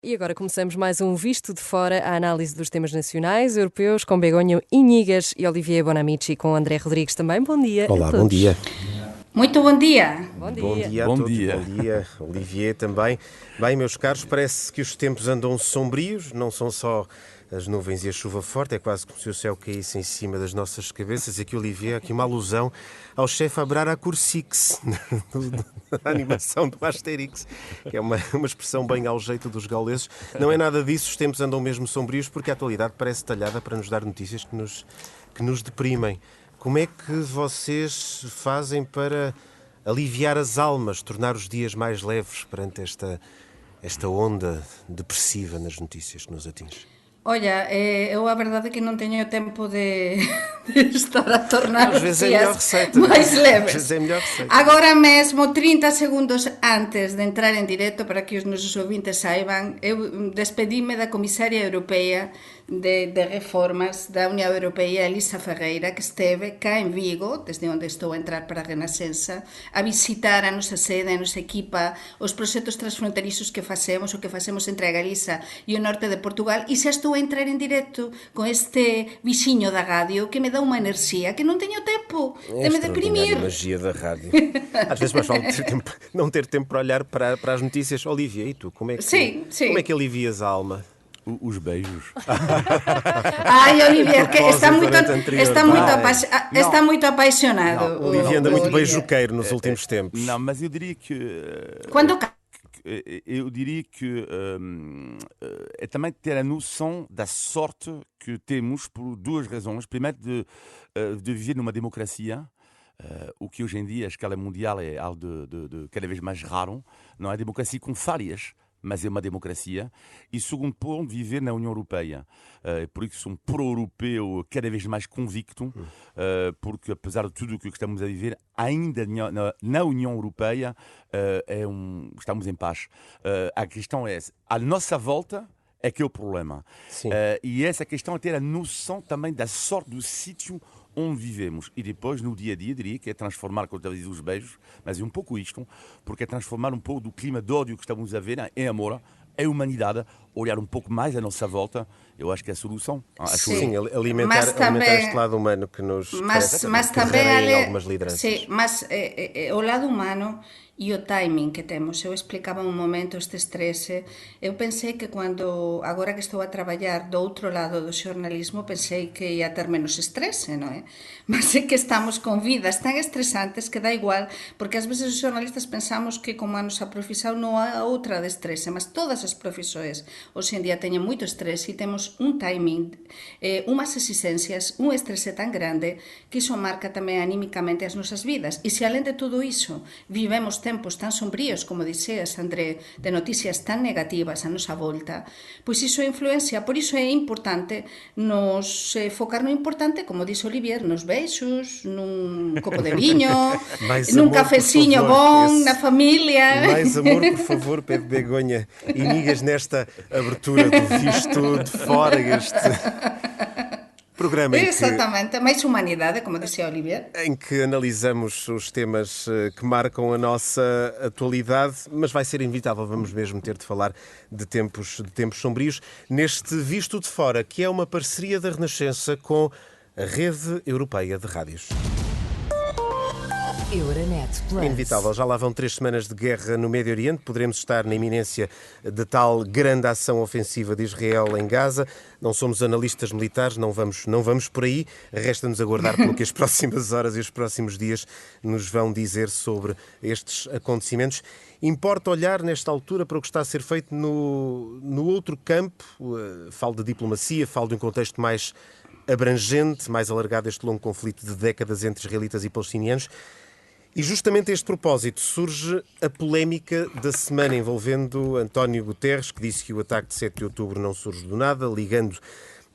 E agora começamos mais um Visto de Fora, a análise dos temas nacionais, europeus, com Begonha Inigas e Olivier Bonamici, com André Rodrigues também. Bom dia a Olá, todos. bom dia. Muito bom dia. Bom dia. Bom dia a Bom todos. dia. Bom dia, Olivier também. Bem, meus caros, parece que os tempos andam sombrios, não são só as nuvens e a chuva forte, é quase como se o céu caísse em cima das nossas cabeças. E aqui, Olivier, aqui uma alusão ao chefe Abrar à Cursix, da animação do Asterix, que é uma expressão bem ao jeito dos gauleses. Não é nada disso, os tempos andam mesmo sombrios, porque a atualidade parece talhada para nos dar notícias que nos deprimem. Como é que vocês fazem para aliviar as almas, tornar os dias mais leves perante esta onda depressiva nas notícias que nos atinge? Olha, eu a verdade é que não tenho tempo de estar a tornar os vezes é a dias melhor receita. mais Às leves. vezes é a melhor receita. Agora mesmo, 30 segundos antes de entrar en directo, para que os nosos ouvintes saiban, eu despedime da comisaria europea de reformas da Unión Europea, Elisa Ferreira, que esteve cá en Vigo, desde onde estou a entrar para a Renascença, a visitar a nosa sede, a nosa equipa, os proxectos transfronterizos que facemos, o que facemos entre a Galiza e o norte de Portugal, e xa estou a entrar en directo con este vixiño da radio que me dá unha enerxía que non teño tempo de me deprimir. A magia da rádio. Às vezes mais vale não ter tempo para olhar para as notícias. Olivia, e tu? Como é que alivias a alma? Os beijos. Ai, Olivier, que está Não. muito apaixonado. Olivia anda muito Olivier. beijoqueiro nos últimos tempos. Não, mas eu diria que é também ter a noção da sorte que temos por duas razões. Primeiro, de viver numa democracia, o que hoje em dia, a escala mundial, é algo de cada vez mais raro. Não é democracia com falhas, mas é uma democracia. E segundo ponto, viver na União Europeia. Por isso sou um pro-europeu cada vez mais convicto, porque apesar de tudo o que estamos a viver, ainda na União Europeia estamos em paz. A questão é essa. À nossa volta é que é o problema. E essa questão é ter a noção também da sorte do sítio onde vivemos. E depois, no dia a dia, diria que é transformar, como eu disse, os beijos, mas é um pouco isto, porque é transformar um pouco do clima de ódio que estamos a ver em amor, em humanidade, olhar um pouco mais à nossa volta. Eu acho que é a solução. Sim, alimentar este lado humano que nos também algumas lideranças. Sim, mas o lado humano e o timing que temos. Eu explicaba un momento este estrese. Eu pensei que agora que estou a traballar do outro lado do xornalismo, pensei que ia ter menos estrese, non é? Mas é que estamos con vidas tan estresantes que dá igual, porque ás veces os xornalistas pensamos que como a nosa profesión non há outra de estrese, mas todas as profesións hoxe en día teñen moito estrese e temos un timing, unhas exigencias, un estrese tan grande que iso marca tamén anímicamente as nosas vidas. E se alén de todo iso vivemos tempos tan sombríos, como dixeas, André, de noticias tan negativas a nosa volta, pois iso é influencia. Por iso é importante nos focar no importante, como dixe Olivier, nos beixos, nun copo de viño, nun cafeciño bon, na familia. Mais amor, por favor, pede Begonha Inigas nesta abertura do Visto de Fora, este programa Exatamente, mais humanidade, como dizia Olivier. Em que analisamos os temas que marcam a nossa atualidade, mas vai ser inevitável, vamos mesmo ter de falar de tempos sombrios, neste Visto de Fora, que é uma parceria da Renascença com a Rede Europeia de Rádios. Euronet Plus. É inevitável, já lá vão 3 semanas de guerra no Médio Oriente, poderemos estar na iminência de tal grande ação ofensiva de Israel em Gaza. Não somos analistas militares, não vamos por aí, resta-nos aguardar pelo que as próximas horas e os próximos dias nos vão dizer sobre estes acontecimentos. Importa olhar nesta altura para o que está a ser feito no outro campo, falo de diplomacia, falo de um contexto mais abrangente, mais alargado, este longo conflito de décadas entre israelitas e palestinianos. E justamente a este propósito surge a polémica da semana envolvendo António Guterres, que disse que o ataque de 7 de outubro não surge do nada, ligando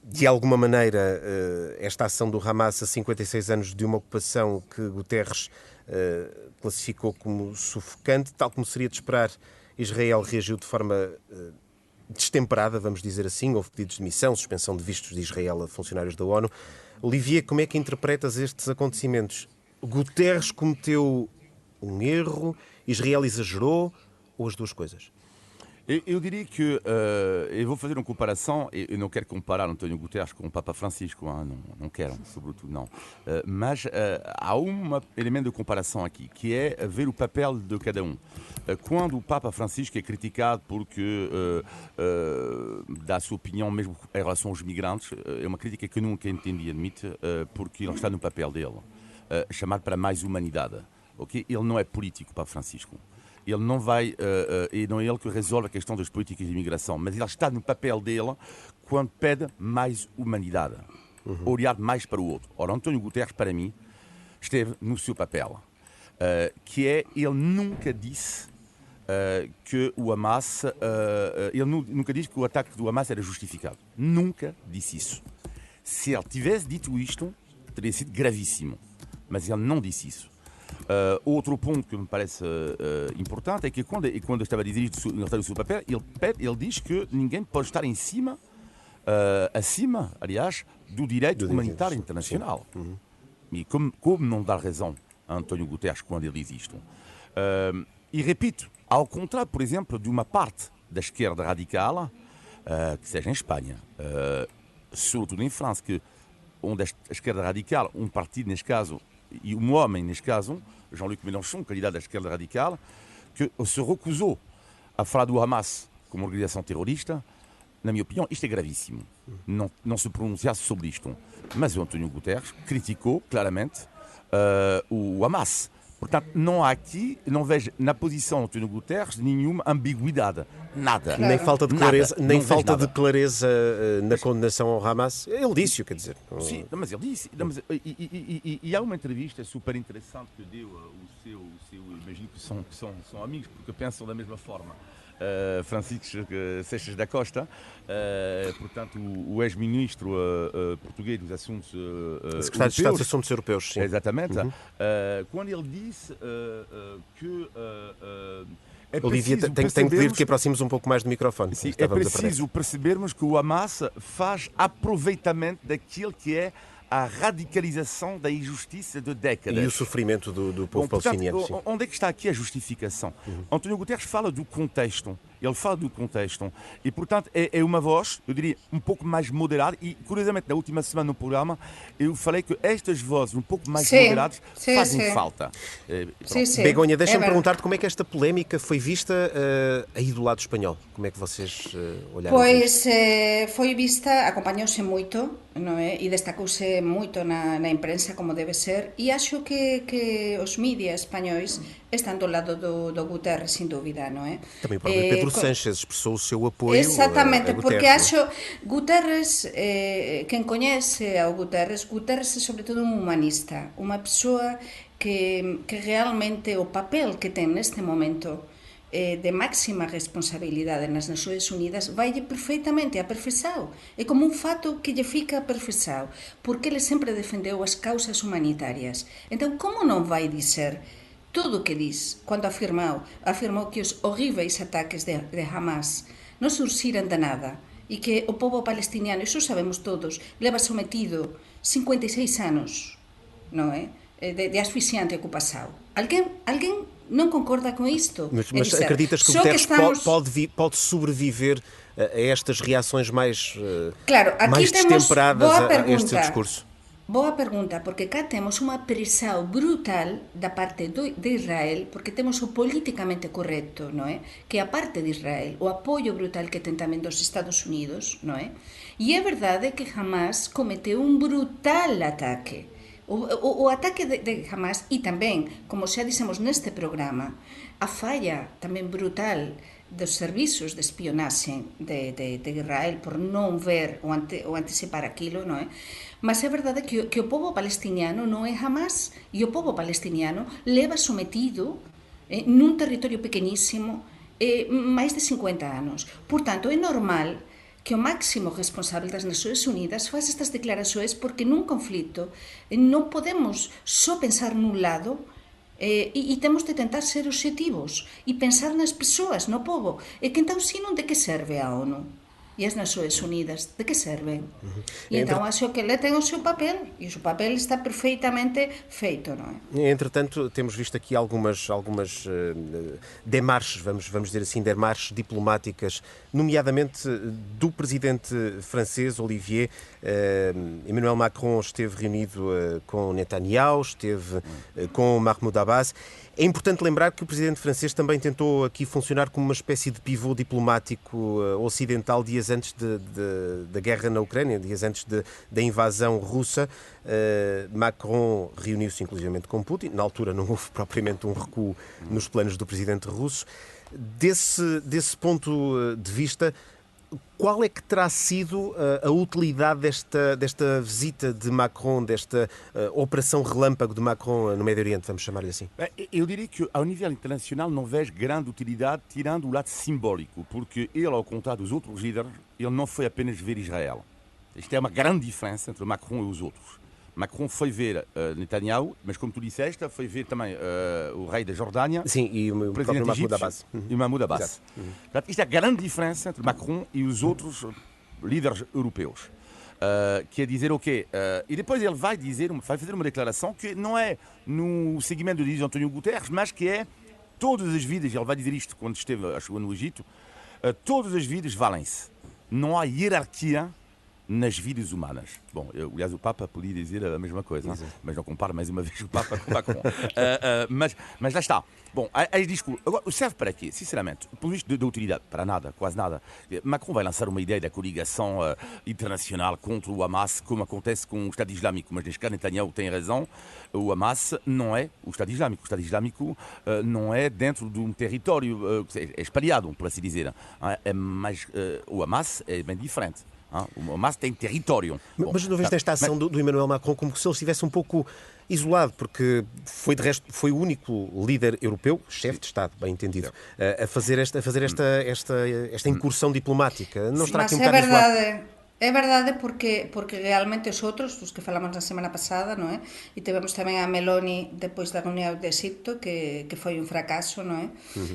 de alguma maneira esta ação do Hamas a 56 anos de uma ocupação que Guterres classificou como sufocante. Tal como seria de esperar, Israel reagiu de forma destemperada, vamos dizer assim. Houve pedidos de demissão, suspensão de vistos de Israel a funcionários da ONU. Olivier, como é que interpretas estes acontecimentos? Guterres cometeu um erro, Israel exagerou ou as duas coisas? Eu diria que eu vou fazer uma comparação, eu não quero comparar António Guterres com o Papa Francisco, não quero, sobretudo não. Mas há um elemento de comparação aqui, que é ver o papel de cada um. Quando o Papa Francisco é criticado porque dá a sua opinião mesmo em relação aos migrantes, é uma crítica que eu nunca entendi, admite, porque ele está no papel dele, chamar para mais humanidade. Okay? Ele não é político, Papa Francisco. Ele não vai, e não é ele que resolve a questão das políticas de imigração, mas ele está no papel dele quando pede mais humanidade, olhar mais para o outro. Ora, António Guterres, para mim, esteve no seu papel, que é, ele nunca disse que o Hamas, ele nunca disse que o ataque do Hamas era justificado. Nunca disse isso. Se ele tivesse dito isto, teria sido gravíssimo, mas ele não disse isso. Outro ponto que me parece importante é que quando eu estava a dizer isto no seu papel, ele diz que ninguém pode estar acima, aliás, do direito humanitário internacional. E como não dar razão a António Guterres quando ele diz isto? E repito, ao contrário, por exemplo, de uma parte da esquerda radical, que seja em Espanha, sobretudo em França, onde a esquerda radical, um partido neste caso, e um homem, neste caso, Jean-Luc Mélenchon, candidato da esquerda radical, que se recusou a falar do Hamas como organização terrorista. Na minha opinião, isto é gravíssimo. Não se pronunciasse sobre isto. Mas o António Guterres criticou claramente o Hamas. Portanto, não há aqui, não vejo na posição do António Guterres nenhuma ambiguidade. Nada. Nem falta de clareza, nada. nem falta de clareza na condenação ao Hamas. Ele disse-o, quer dizer. Sim, mas ele disse. E há uma entrevista super interessante que deu o seu imagino que são amigos, porque pensam da mesma forma. Francisco Seixas da Costa, portanto, o ex-ministro português dos Assuntos Secretário de Estado dos Assuntos Europeus, sim. Exatamente. Quando ele disse que Olivia, tenho que pedir que aproximes um pouco mais do microfone. Sim, é preciso percebermos que o Hamas faz aproveitamento daquilo que é a radicalização da injustiça de décadas. E o sofrimento do povo palestiniano. Sim. Onde é que está aqui a justificação? António Guterres fala do contexto. Ele fala do contexto. E, portanto, é uma voz, eu diria, um pouco mais moderada. E, curiosamente, na última semana no programa, eu falei que estas vozes um pouco mais moderadas fazem falta. Begonha, deixa-me perguntar-te como é que esta polémica foi vista aí do lado espanhol. Como é que vocês olharam? Pois, foi vista, acompanhouse moito, non é? E destacouse moito na imprensa, como debe ser, e acho que os mídias españois están do lado do Guterres, sin dúbida, non é? Também o próprio Pedro Sánchez expressou o seu apoio. Exatamente, a Guterres, porque acho Guterres, quen coñece ao Guterres é sobre todo un humanista, unha persoa que realmente o papel que ten neste momento de máxima responsabilidade nas Nações Unidas vai perfeitamente aperfeiçado. É como un fato que lle fica aperfeiçado, porque ele sempre defendeu as causas humanitarias. Então, como non vai dizer tudo o que diz quando afirmou que os horríveis ataques de Hamas non surxiran de nada e que o povo palestiniano, iso sabemos todos, leva sometido 56 anos, non é? De asfixiante ocupação. Alguém não concorda com isto? Mas acreditas que o Guterres pode sobreviver a estas reações mais destemperadas a este seu discurso? Boa pergunta, porque cá temos unha presión brutal da parte de Israel, porque temos o políticamente correcto, non é? Que a parte de Israel, o apoio brutal que ten tamén dos Estados Unidos, non é? E é verdade que Hamas cometeu un brutal ataque. O ataque de Hamas e tamén, como xa dixemos neste programa, a falla tamén brutal dos servizos de espionaxe de Israel por non ver ou anticipar aquilo, non é? Mas é verdade que o povo palestiniano non é Hamas e o povo palestiniano leva sometido nun territorio pequenísimo máis de 50 anos. Por tanto, é normal que o máximo responsable das Nações Unidas faz estas declarações porque nun conflito non podemos só pensar nun lado e temos de tentar ser objetivos e pensar nas persoas, no povo. E que entón, sino, de que serve a ONU? e as Nações Unidas, de que servem? E então acho que ele tem o seu papel, e o seu papel está perfeitamente feito, não é? Entretanto, temos visto aqui algumas demarches, vamos dizer assim, demarches diplomáticas, nomeadamente do presidente francês, Olivier. Emmanuel Macron esteve reunido com Netanyahu, esteve com Mahmoud Abbas. É importante lembrar que o presidente francês também tentou aqui funcionar como uma espécie de pivô diplomático ocidental dias antes da guerra na Ucrânia, dias antes da invasão russa. Macron reuniu-se inclusivamente com Putin. Na altura não houve propriamente um recuo nos planos do presidente russo. Desse ponto de vista, qual é que terá sido a utilidade desta visita de Macron, desta operação relâmpago de Macron no Médio Oriente, vamos chamar-lhe assim? Eu diria que, ao nível internacional, não vejo grande utilidade, tirando o lado simbólico, porque ele, ao contrário dos outros líderes, ele não foi apenas ver Israel. Isto é uma grande diferença entre Macron e os outros. Macron foi ver Netanyahu, mas como tu disseste, foi ver também o rei da Jordânia. Sim, e o próprio Mahmoud Abbas. E o Mahmoud Abbas. Portanto, isto é a grande diferença entre Macron e os outros líderes europeus. Quer dizer o quê? E depois ele vai fazer uma declaração que não é no seguimento do António Guterres, mas que é todas as vidas, ele vai dizer isto quando chegou no Egito, todas as vidas valem-se. Não há hierarquia nas vidas humanas. Bom, aliás, o Papa podia dizer a mesma coisa, mas não comparo mais uma vez o Papa com o Macron. Mas lá está. Bom, aí discurso. Agora, serve para quê? Sinceramente, pelo visto de utilidade, para nada, quase nada. Macron vai lançar uma ideia da coligação internacional contra o Hamas, como acontece com o Estado Islâmico, mas neste caso Netanyahu tem razão, o Hamas não é o Estado Islâmico. O Estado Islâmico não é dentro de um território, é espalhado, por assim dizer. Mas o Hamas é bem diferente. O Hamas tem território. Mas não vês nesta ação do Emmanuel Macron como se ele estivesse um pouco isolado, porque foi de resto foi o único líder europeu, chefe de Estado, bem entendido, a fazer esta incursão diplomática. Não estará aqui um bocado isolado? É verdade porque realmente os outros, dos que falamos na semana pasada, non é? E tivemos tamén a Meloni depois da reunión de Egipto, que foi un fracaso, non é?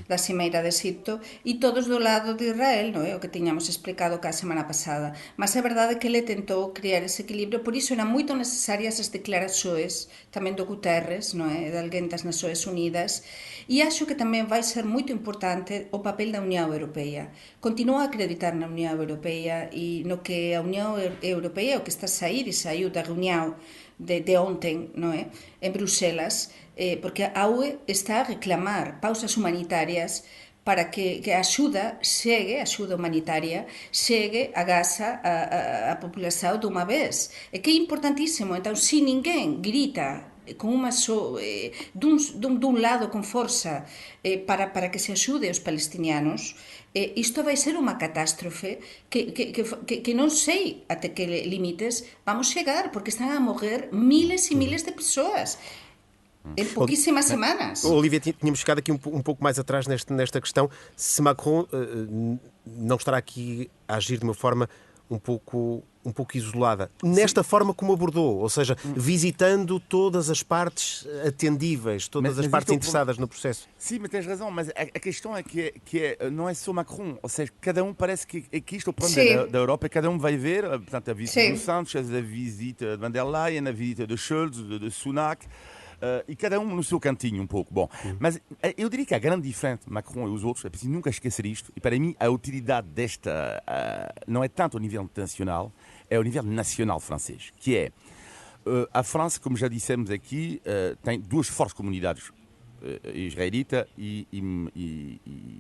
Da cimeira de Egipto, e todos do lado de Israel, non é? O que tiñamos explicado ca semana pasada. Mas é verdade que ele tentou criar ese equilibrio, por iso eran moito necesarias as declaraxoes tamén do Guterres, non é? De alguén das Nações Unidas, e acho que tamén vai ser moito importante o papel da Unión Europea. Continúa a acreditar na Unión Europea e no que a Unión Europea, o que está a sair e saiu da reunión de ontem, non é? En Bruselas, porque a UE está a reclamar pausas humanitarias para que a axuda humanitaria chegue a Gaza a população de unha vez. E que é importantísimo. Então, se ninguén grita con unha dun lado con forza para que se axude os palestinianos, isto vai ser unha catástrofe que non sei até que limites vamos chegar, porque están a morrer miles e miles de persoas em pouquíssimas semanas. Olivia, tínhamos chegado aqui um pouco mais atrás nesta questão. Se Macron não estará aqui a agir de uma forma um pouco isolada, nesta forma como abordou, ou seja, visitando todas as partes atendíveis, todas as partes interessadas no processo. Sim, mas tens razão, mas a questão é que não é só Macron, ou seja, cada um parece que isto é o problema da Europa, cada um vai ver, portanto, a visita do Sánchez, a visita de Van der Leyen, a visita de Scholz, de Sunak, e cada um no seu cantinho um pouco. Bom, mas eu diria que a grande diferença de Macron e os outros, é preciso nunca esquecer isto, e para mim a utilidade desta não é tanto ao nível internacional, é ao nível nacional francês, que é a França, como já dissemos aqui, tem duas fortes comunidades, israelita e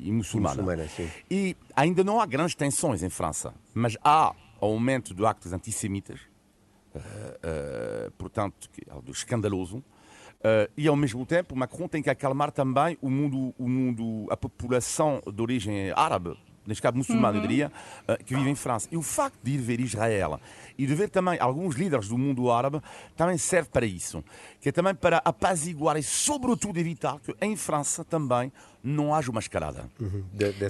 muçulmana. E ainda não há grandes tensões em França, mas há aumento de actos antissemitas, portanto, que é algo escandaloso. E ao mesmo tempo Macron tem que acalmar também a população de origem árabe, neste caso muçulmana, eu diria, que vive em França. E o facto de ir ver Israel e de ver também alguns líderes do mundo árabe também serve para isso, que é também para apaziguar e sobretudo evitar que em França também não haja uma escalada.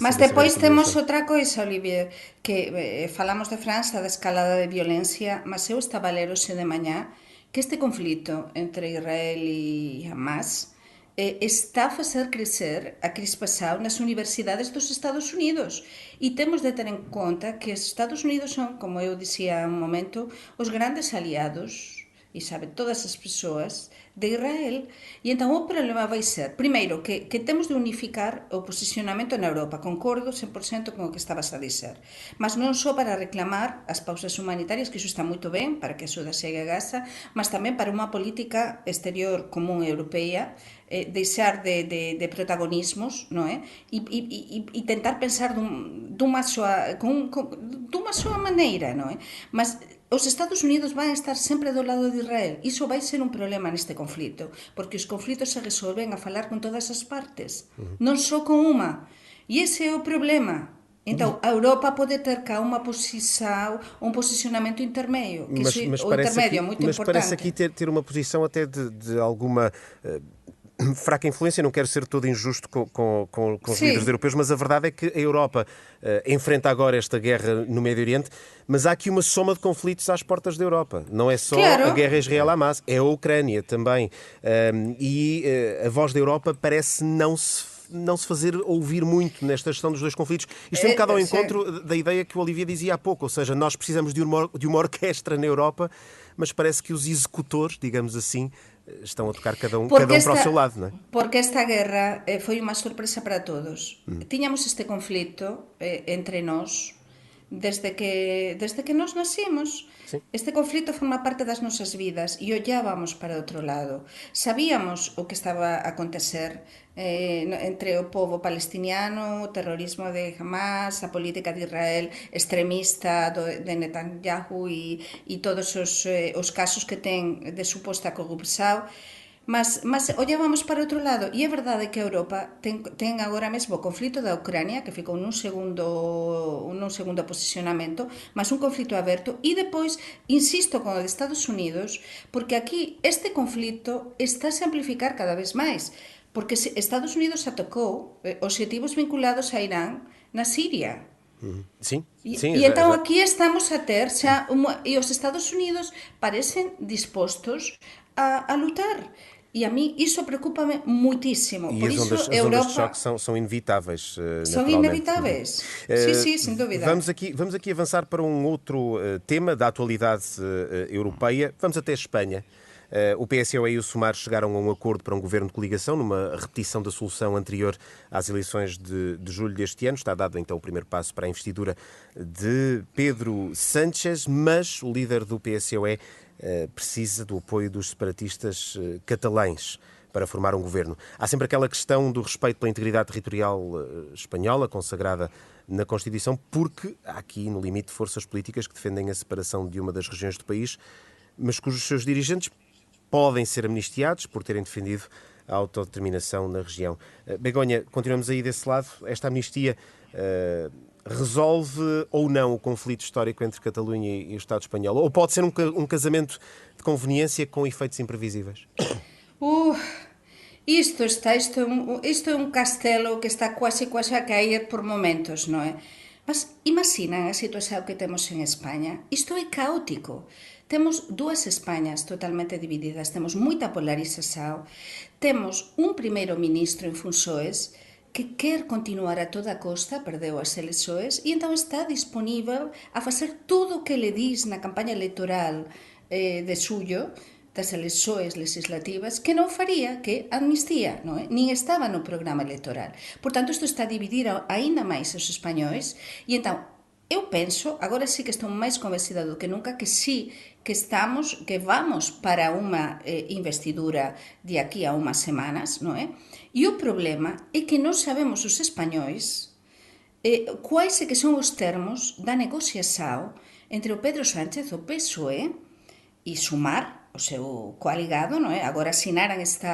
Mas depois temos outra coisa, Olivier, que falamos de França, da escalada de violência, mas eu estava a ler hoxe de manhã que este conflito entre Israel e Hamas está a facer crecer a crispação nas universidades dos Estados Unidos. E temos de ter em conta que os Estados Unidos são, como eu dizia há um momento, os grandes aliados, e sabe todas as pessoas, de Israel. E então o problema vai ser, primeiro, que temos de unificar o posicionamento na Europa. Concordo 100% com o que estabas a dizer. Mas non só para reclamar as pausas humanitarias, que iso está moito ben, para que a axuda chegue a Gaza, mas tamén para unha política exterior común europea, deixar de protagonismos, non é? E tentar pensar dunha soa maneira, non é? Mas os Estados Unidos van estar sempre do lado de Israel. Iso vai ser un problema neste conflito, porque os conflitos se resolven a falar con todas as partes, non só con unha. E ese é o problema. Então, a Europa pode ter cá uma posição, um posicionamento intermédio, que o intermédio é muito importante. Mas parece aqui ter uma posição até de alguma fraca influência. Não quero ser todo injusto com os líderes europeus, mas a verdade é que a Europa enfrenta agora esta guerra no Médio Oriente, mas há aqui uma soma de conflitos às portas da Europa. Não é só a guerra Israel-Hamas, é a Ucrânia também. E a voz da Europa parece não se fazer ouvir muito nesta gestão dos dois conflitos. Isto é um bocado ao encontro da ideia que o Olivier dizia há pouco, ou seja, nós precisamos de uma orquestra na Europa, mas parece que os executores, digamos assim, estão a tocar cada um para o seu lado, não é? Porque esta guerra foi uma surpresa para todos. Tínhamos este conflito entre nós desde que nós nacimos. Sim. Este conflito forma parte das nosas vidas e ollábamos para outro lado. Sabíamos o que estaba a acontecer entre o povo palestiniano, o terrorismo de Hamas, a política de Israel extremista de Netanyahu e todos os casos que ten de suposta corrupção. Mas ollábamos para outro lado, e é verdade que a Europa ten agora mesmo o conflito da Ucrania, que ficou nun segundo posicionamento, mas un conflito aberto, e depois, insisto con o de Estados Unidos, porque aquí este conflito está a se amplificar cada vez máis, porque Estados Unidos atacou obxectivos vinculados a Irán na Siria. Sim, e então aquí estamos a ter e os Estados Unidos parecen dispostos a lutar. E a mim isso preocupa-me muitíssimo. E por as isso ondas de choque são inevitáveis. São inevitáveis. Sim, sem dúvida. Vamos aqui avançar para um outro tema da atualidade europeia. Vamos até a Espanha. O PSOE e o Sumar chegaram a um acordo para um governo de coligação, numa repetição da solução anterior às eleições de julho deste ano. Está dado então o primeiro passo para a investidura de Pedro Sánchez, mas o líder do PSOE precisa do apoio dos separatistas catalães para formar um governo. Há sempre aquela questão do respeito pela integridade territorial espanhola, consagrada na Constituição, porque há aqui, no limite, forças políticas que defendem a separação de uma das regiões do país, mas cujos seus dirigentes podem ser amnistiados por terem defendido a autodeterminação na região. Begonha, continuamos aí desse lado. Esta amnistia resolve ou não o conflito histórico entre Catalunha e o Estado espanhol? Ou pode ser um casamento de conveniência com efeitos imprevisíveis? Isto é um castelo que está quase a cair por momentos, non é? Mas imaginen a situación que temos en España. Isto é caótico. Temos dúas Españas totalmente divididas, temos moita polarización, temos un primeiro ministro en funções que quer continuar a toda costa, perdeu as eleições, e então está disponível a facer tudo o que le diz na campaña electoral de xullo, das eleições legislativas, que non faría, que amnistía, non é? Nin estaba no programa electoral. Por tanto, isto está a dividir aínda máis os españois, e então, eu penso, agora sí que estou máis convencida do que nunca, que sí, que vamos para unha investidura de aquí a unhas semanas, non é? E o problema é que non sabemos os españois quais que son os termos da negociação entre o Pedro Sánchez, o PSOE, e Sumar, o seu coaligado, non é? Agora asinaran este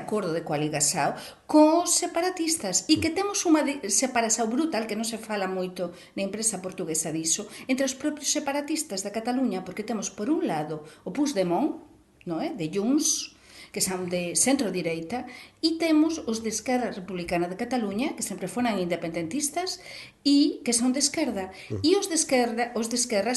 acordo de coaligação con os separatistas e que temos unha separação brutal, que non se fala moito na imprensa portuguesa diso, entre os propios separatistas da Cataluña, porque temos por un lado o Puigdemont, non é? De Junts, que son de centro-direita, e temos os de Esquerra Republicana de Cataluña, que sempre foran independentistas e que son de esquerda. E os de esquerda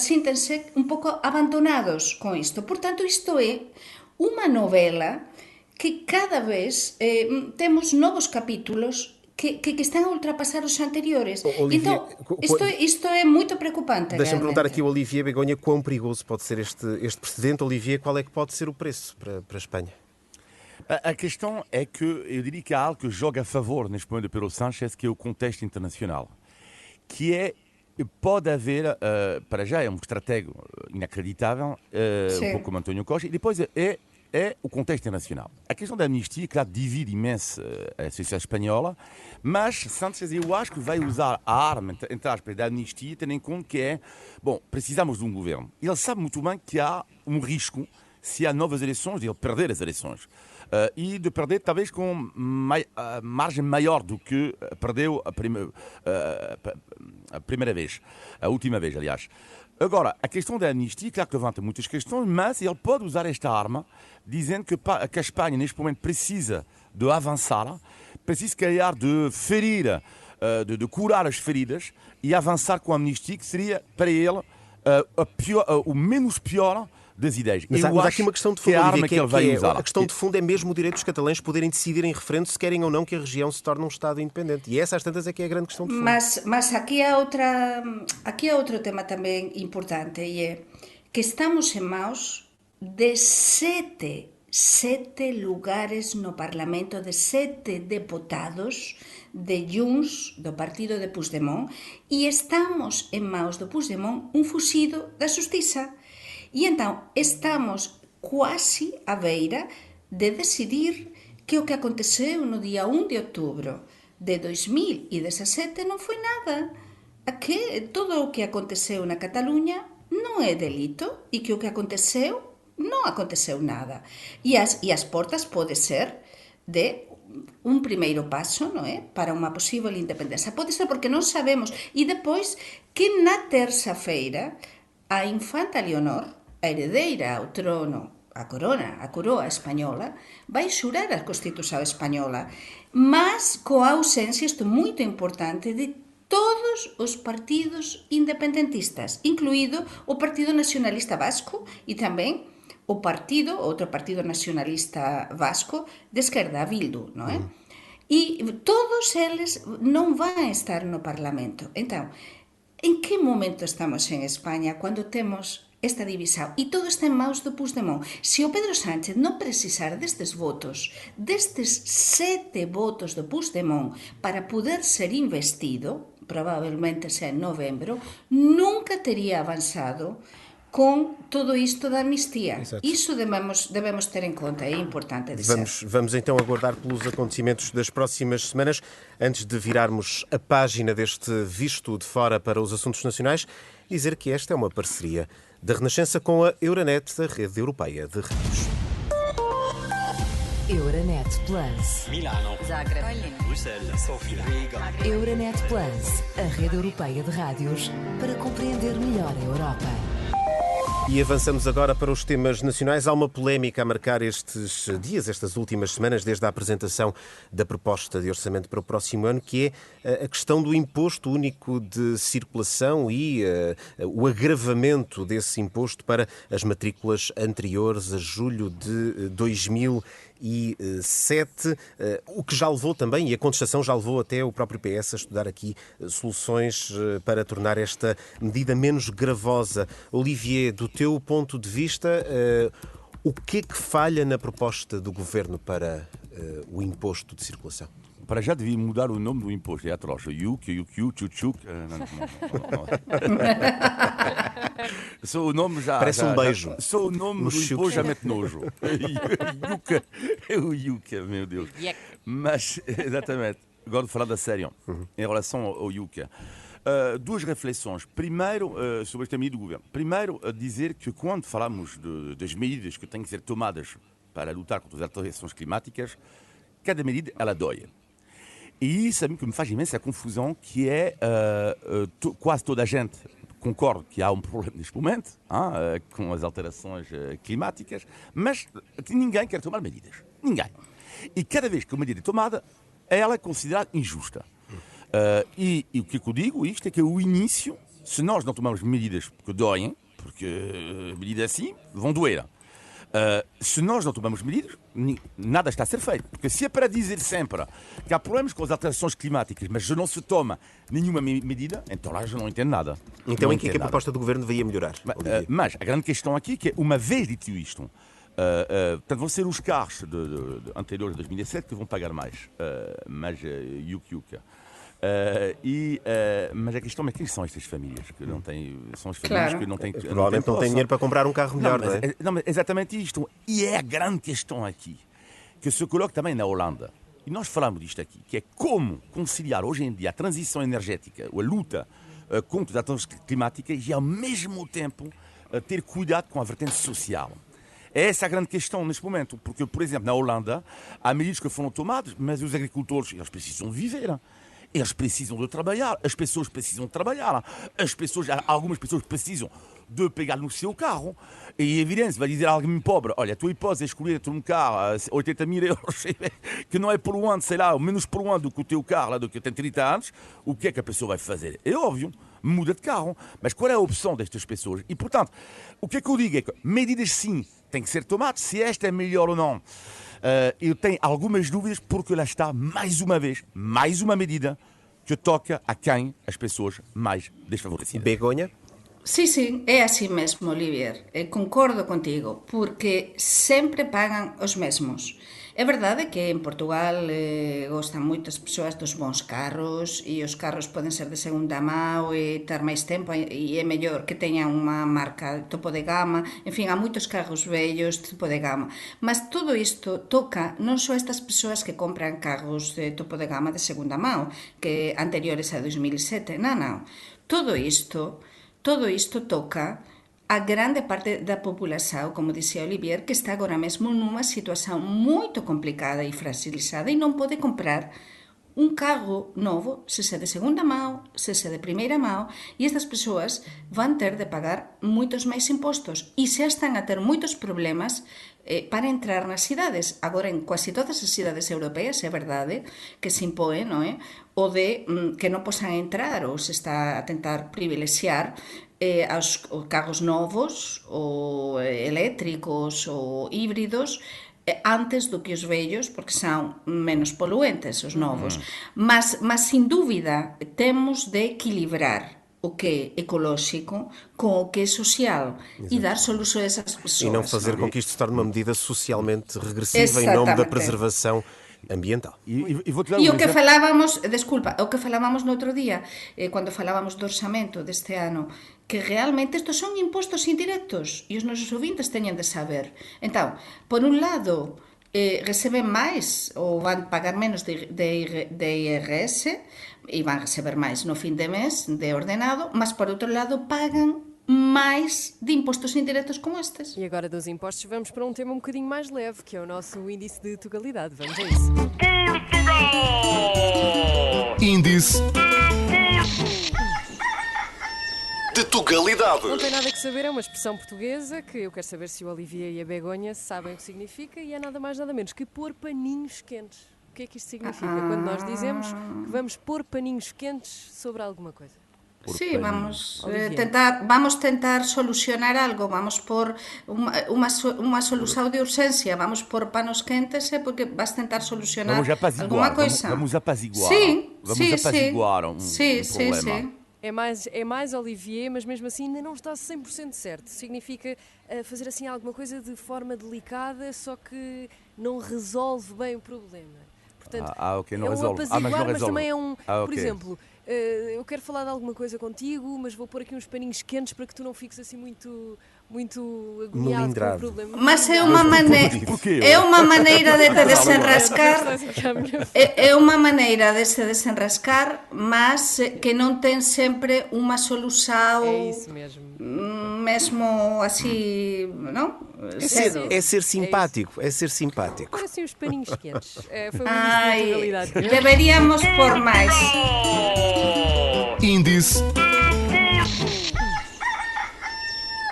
síntense un pouco abandonados con isto. Por tanto, isto é unha novela que cada vez temos novos capítulos que están a ultrapassar os anteriores. Olivier, Então, isto é muito preocupante. Deixa-me perguntar realmente. aqui ao Olivier Begonha quão perigoso pode ser este precedente. Olivier, qual é que pode ser o preço para a Espanha? A questão é que eu diria que há algo que joga a favor neste momento de Pedro Sánchez, que é o contexto internacional, que é, pode haver, para já é um estratega inacreditável, um pouco como António Costa, e depois é o contexto internacional. A questão da amnistia, claro, divide imenso a sociedade espanhola, mas Sánchez, eu acho que vai usar a arma, entre aspas, da amnistia, tendo em conta que precisamos de um governo. Ele sabe muito bem que há um risco, se há novas eleições, de ele perder as eleições. E de perder talvez com margem maior do que perdeu a primeira vez, a última vez, aliás. Agora, a questão da amnistia, claro que levanta muitas questões, mas ele pode usar esta arma, dizendo que a Espanha, neste momento, precisa de avançar, precisa, calhar, de ferir, de curar as feridas e avançar com a amnistia, que seria, para ele, o menos pior das ideias. Mas há aqui uma questão de fundo, Olivier, que ele vai usar. A questão de fundo é mesmo o direito dos catalães poderem decidir em referendo se querem ou não que a região se torne um Estado independente. E essa, às tantas, é que é a grande questão de fundo. Mas aqui há outro tema também importante, e é que estamos em mãos de sete lugares no Parlamento, de 7 deputados de Junts, do partido de Puigdemont, e estamos em mãos do Puigdemont um fugido da Justiça. E então estamos quase à beira de decidir que o que aconteceu no dia 1 de outubro de 2017 não foi nada. Que todo o que aconteceu na Catalunha não é delito e que o que aconteceu não aconteceu nada. E as portas pode ser de um primeiro passo, não é? Para uma possível independência. Pode ser porque não sabemos. E depois que na terça-feira a infanta Leonor, a herdeira ao trono, a coroa espanhola, vai xurar a Constitución española, mas coa ausencia, isto é muito importante, de todos os partidos independentistas, incluído o Partido Nacionalista Vasco e tamén outro partido nacionalista vasco de esquerda, Bildu, non é? E todos eles non van estar no Parlamento. Então, en que momento estamos en España cando temos esta divisão? E todo está en maus do Puigdemont. Se o Pedro Sánchez non precisar destes 7 votos do Puigdemont para poder ser investido, probablemente sea en novembro, nunca teria avanzado com todo isto da amnistia. Exato. Isso devemos ter em conta, é importante dizer. Vamos então aguardar pelos acontecimentos das próximas semanas. Antes de virarmos a página deste Visto de Fora para os Assuntos Nacionais, dizer que esta é uma parceria da Renascença com a Euronet, a rede europeia de rádios. Euronet Plus. Milano. Zagreb. Bruxelas. Sofia. Riga. Euronet Plus, a rede europeia de rádios para compreender melhor a Europa. E avançamos agora para os temas nacionais. Há uma polémica a marcar estes dias, estas últimas semanas, desde a apresentação da proposta de orçamento para o próximo ano, que é a questão do imposto único de circulação e o agravamento desse imposto para as matrículas anteriores a julho de 2007, o que já levou também, e a contestação já levou até o próprio PS a estudar aqui soluções para tornar esta medida menos gravosa. Olivier, do teu ponto de vista, o que é que falha na proposta do Governo para o imposto de circulação? Para já devia mudar o nome do imposto, é atroz. Yuc, Chuchuk. Só o nome já... Parece um beijo. Só o nome do imposto já mete nojo. Yuca. É o Yuca, meu Deus. Mas, exatamente, agora de falar da sério, em relação ao Yuca. Duas reflexões. Primeiro, sobre esta medida do governo. Primeiro, dizer que quando falamos das medidas que têm que ser tomadas para lutar contra as alterações climáticas, cada medida, ela dói. E isso a mim que me faz imensa confusão, que é quase toda a gente concorda que há um problema neste momento com as alterações climáticas, mas que ninguém quer tomar medidas. Ninguém. E cada vez que uma medida é tomada, ela é considerada injusta. E o que eu digo isto é que o início, se nós não tomarmos medidas que doem, porque medidas assim vão doer. Se nós não tomamos medidas, nada está a ser feito. Porque se é para dizer sempre que há problemas com as alterações climáticas, mas não se toma nenhuma medida, então lá já não entendo nada. Então não em que é que a proposta do Governo deveria melhorar? Mas a grande questão aqui é que, uma vez dito isto, portanto, vão ser os carros anteriores de 2007 que vão pagar mais. Mas mas a questão é quem são estas famílias que não têm. São as famílias que não têm. Provavelmente não têm dinheiro para comprar um carro melhor, não é? Não, mas exatamente isto. E é a grande questão aqui, que se coloca também na Holanda. E nós falamos disto aqui, que é como conciliar hoje em dia a transição energética, a luta contra as alterações climáticas e, ao mesmo tempo, ter cuidado com a vertente social. É essa a grande questão neste momento, porque, por exemplo, na Holanda, há medidas que foram tomadas, mas os agricultores, eles precisam viver. Eles precisam de trabalhar, as pessoas precisam de trabalhar, algumas pessoas precisam de pegar no seu carro. E é evidente, vai dizer a alguém pobre, olha, tu podes escolher um carro a 80 mil euros, que não é por um ano, sei lá, menos por um ano do que o teu carro, lá, do que tem 30 anos, o que é que a pessoa vai fazer? É óbvio, muda de carro. Mas qual é a opção destas pessoas? E, portanto, o que é que eu digo é que medidas sim têm que ser tomadas, se esta é melhor ou não. Eu tenho algumas dúvidas porque lá está, mais uma vez, mais uma medida que toca a quem? As pessoas mais desfavorecidas. Begonha? Sí, é así mesmo, Olivier. Concordo contigo, porque sempre pagan os mesmos. É verdade que en Portugal gostan moitas persoas dos bons carros e os carros poden ser de segunda mão e ter máis tempo e é mellor que teñan unha marca topo de gama. En fin, há moitos carros vellos topo de gama. Mas todo isto toca non só a estas persoas que compran carros de topo de gama de segunda mão, que anteriores a 2007. Non. Todo isto toca a grande parte da população, como dizia Olivier, que está agora mesmo numa situação muito complicada e fragilizada e não pode comprar um carro novo, se é de segunda mão, se é de primeira mão, e estas pessoas vão ter de pagar muitos mais impostos e já estão a ter muitos problemas para entrar nas cidades. Agora, em quase todas as cidades europeias, é verdade que se impõe, não é? O de que não possam entrar, ou se está a tentar privilegiar aos carros novos, ou elétricos, ou híbridos, antes do que os vellos, porque são menos poluentes os novos. Mas, sem dúvida, temos de equilibrar o que é ecológico com o que é social. Exato. E dar soluções às pessoas. E não fazer com que isto se torne uma medida socialmente regressiva em nome da preservação ambiental. E o que falávamos, o que falávamos no outro día, quando falávamos do orçamento deste ano, que realmente estes son impostos indirectos e os nosos ouvintes teñen de saber. Então, por un lado, receben máis ou van pagar menos de IRS e van receber máis no fin de mes de ordenado, mas por outro lado pagan mais de impostos indiretos como estes. E agora dos impostos vamos para um tema um bocadinho mais leve, que é o nosso índice de tugalidade. Vamos a isso. Índice de tugalidade. Não tem nada que saber, é uma expressão portuguesa que eu quero saber se o Olivier e a Begonha sabem o que significa e é nada mais nada menos que pôr paninhos quentes. O que é que isto significa quando nós dizemos que vamos pôr paninhos quentes sobre alguma coisa? Sí, vamos tentar solucionar algo, vamos por uma solução de urgência, vamos por panos quentes porque vas tentar solucionar alguma coisa. Vamos apaziguar. Sim, vamos apaziguar um problema. Sim. É mais Olivier, mas mesmo assim ainda não está 100% certo. Significa fazer assim alguma coisa de forma delicada, só que não resolve bem o problema. Portanto, okay, não é um resolve. apaziguar, mas também é um... Por exemplo, eu quero falar de alguma coisa contigo, mas vou pôr aqui uns paninhos quentes para que tu não fiques assim muito agoniado com o problema. Mas é uma maneira de te desenrascar. É uma maneira de se desenrascar, mas que não tem sempre uma solução. É isso mesmo. Mesmo assim, não? É ser simpático, é ser simpático. Agora sim os paninhos quentes. Foi uma índice de deveríamos pôr mais. Índice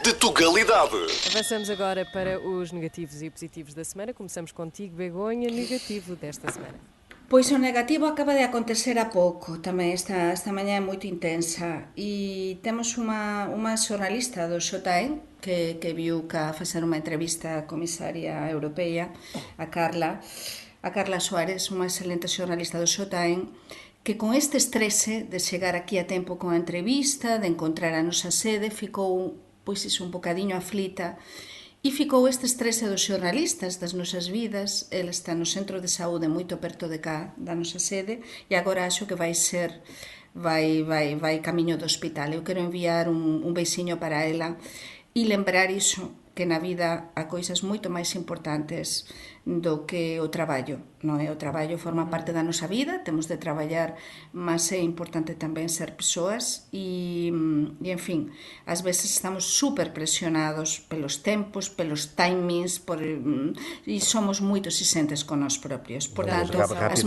de tugalidade. Avançamos agora para os negativos e positivos da semana. Começamos contigo, Begonha, negativo desta semana. Pois o negativo acaba de acontecer a pouco tamén, esta mañá é moito intensa e temos unha xornalista do Showtime que viu cá facer unha entrevista á comisaria europea, a Carla Suárez, unha excelente xornalista do Showtime, que con este estrese de chegar aquí a tempo con a entrevista, de encontrar a nosa sede, ficou pois iso un bocadiño aflita. E ficou este estrese dos xornalistas das nosas vidas. Ela está no centro de saúde moito perto de cá, da nosa sede, e agora acho que vai camiño do hospital. Eu quero enviar un beixiño para ela e lembrar iso, que na vida há coisas moito máis importantes do que o traballo, non é? O traballo forma parte da nosa vida, temos de traballar, mas é importante tamén ser persoas e en fin, ás veces estamos super presionados pelos tempos, pelos timings, e somos moito exigentes con nós propios. Por tanto, as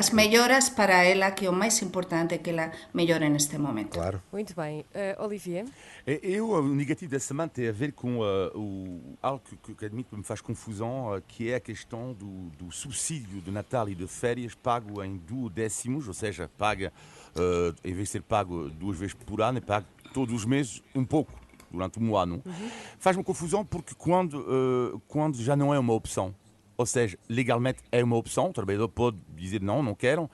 melloras para ela, que é o máis importante, que ela mellore neste momento. Claro. Muito bem. Olivier? O negativo da semana tem a ver com algo que admito que me faz confusão, que é a questão do subsídio de Natal e de férias pago em 2/10, ou seja, paga, em vez de ser pago 2 vezes por ano, é pago todos os meses um pouco, durante um ano. Faz-me confusão porque quando já não é uma opção, ou seja, legalmente é uma opção, o trabalhador pode dizer não quero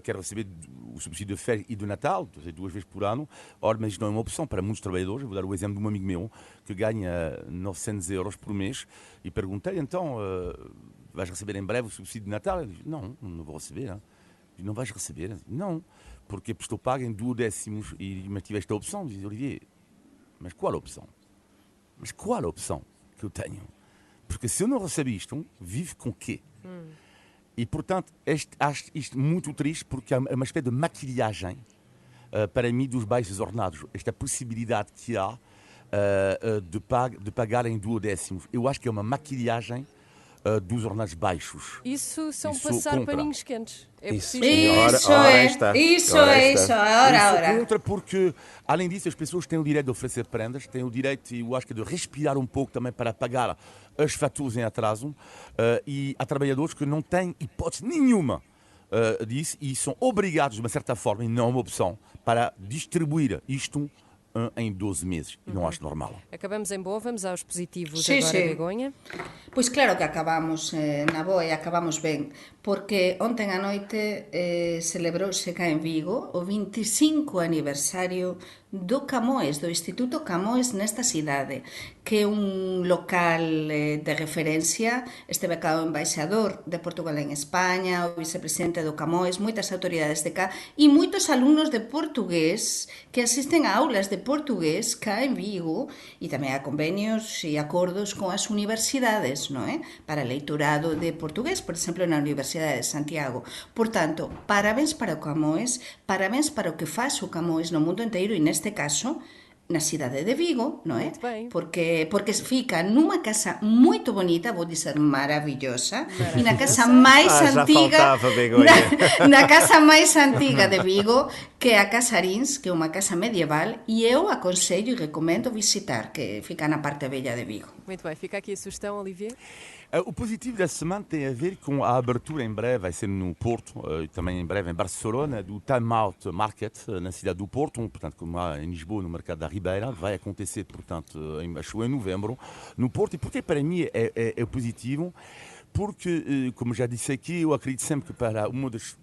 receber o subsídio de férias e de Natal, 2 vezes por ano. Ora, mas não é uma opção para muitos trabalhadores. Eu vou dar o exemplo de um amigo meu que ganha 900 euros por mês e perguntei, então, vais receber em breve o subsídio de Natal? Ele disse, não vou receber. Hein? Não vais receber? Não, porque estou pago em 2/10 mas tive esta opção. Diz Olivier, mas qual a opção? Mas qual a opção que eu tenho? Porque se eu não recebo isto, vivo com o quê? E, portanto, acho isto muito triste porque é uma espécie de maquilhagem, para mim, dos baixos ordenados. Esta possibilidade que há de pagar em 2/10. Eu acho que é uma maquilhagem dos ordenados baixos. Isso são passar paninhos quentes. É preciso. Isso é. Contra porque, além disso, as pessoas têm o direito de oferecer prendas, têm o direito, eu acho que de respirar um pouco também para pagar as faturas em atraso, e há trabalhadores que não têm hipótese nenhuma disso e são obrigados, de uma certa forma, e não uma opção, para distribuir isto em 12 meses. E não acho normal. Acabamos em boa, vamos aos positivos agora, Begonha. Pois claro que acabamos na boa e acabamos ben, porque ontem á noite celebrouse cá en Vigo o 25 aniversario do Camões, do Instituto Camões nesta cidade, que é un local de referencia. Esteve cá o embaixador de Portugal en España, o vicepresidente do Camões, moitas autoridades de cá e moitos alumnos de portugués que asisten a aulas de portugués cá en Vigo, e tamén a convenios e acordos con as universidades, non é? Para leiturado de portugués, por exemplo, na Universidade de Santiago. Por tanto, parabéns para o Camões, parabéns para o que faz o Camões no mundo inteiro e neste caso na cidade de Vigo, non é? Porque fica nunha casa moito bonita, vou dizer maravillosa, e na casa máis antiga na casa máis antiga de Vigo, que é a Casa Arins, que é unha casa medieval, e eu aconsello e recomendo visitar, que fica na parte bella de Vigo. Muito bem, fica aqui a sugestão, Olivier. O positivo da semana tem a ver com a abertura em breve, vai ser no Porto, e também em breve em Barcelona, do Time Out Market, na cidade do Porto, portanto, como há em Lisboa, no mercado da Ribeira, vai acontecer, portanto, em novembro, no Porto. E porque para mim é positivo? Porque, como já disse aqui, eu acredito sempre que para uma das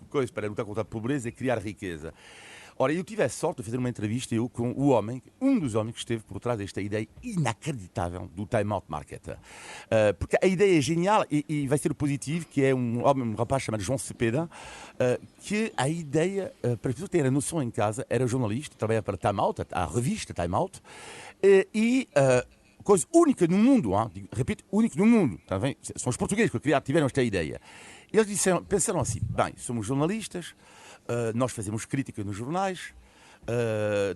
coisas para lutar contra a pobreza é criar riqueza. Ora, eu tive a sorte de fazer uma entrevista com um dos homens que esteve por trás desta ideia inacreditável do Time Out Market. Porque a ideia é genial e vai ser positivo, que é um rapaz chamado João Cepeda, que a ideia, para as pessoas terem a noção em casa, era jornalista, trabalha para Time Out, a revista Time Out, coisa única no mundo, repito, única no mundo, tá bem? São os portugueses que tiveram esta ideia. Eles pensaram assim, bem, somos jornalistas, nós fazemos crítica nos jornais,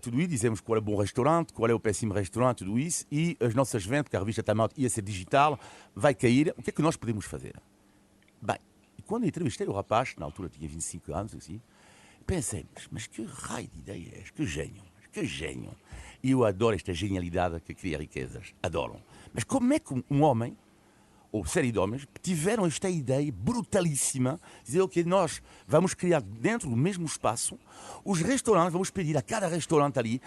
tudo isso, dizemos qual é o bom restaurante, qual é o péssimo restaurante, tudo isso, e as nossas vendas, porque a revista Time Out ia ser digital, vai cair, o que é que nós podemos fazer? Bem, e quando entrevistei o rapaz, na altura tinha 25 anos, assim, pensei, mas que raio de ideia é esta? Que gênio. E eu adoro esta genialidade que cria riquezas, adoro. Mas como é que um homem, ou série de homens, tiveram esta ideia brutalíssima, dizer, ok, nós vamos criar dentro do mesmo espaço, os restaurantes, vamos pedir a cada restaurante ali,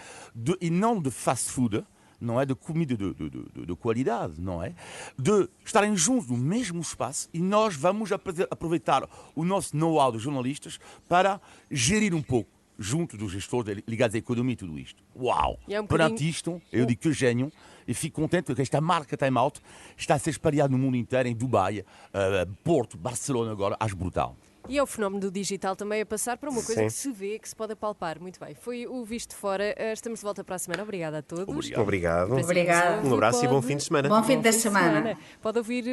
e não de fast food, não é de comida de qualidade, não é? De estarem juntos no mesmo espaço e nós vamos aproveitar o nosso know-how de jornalistas para gerir um pouco junto dos gestores ligados à economia e tudo isto. Uau! Perante isto, eu digo que gênio e fico contente que esta marca Time Out está a ser espalhada no mundo inteiro, em Dubai, Porto, Barcelona agora, acho brutal. E é o fenómeno do digital também a passar para uma coisa que se vê, que se pode apalpar. Muito bem. Foi o Visto Fora. Estamos de volta para a semana. Obrigada a todos. Obrigado. Obrigada. Um abraço e bom fim de semana. Bom fim de semana. Pode ouvir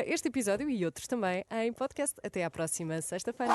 este episódio e outros também em podcast. Até à próxima sexta-feira.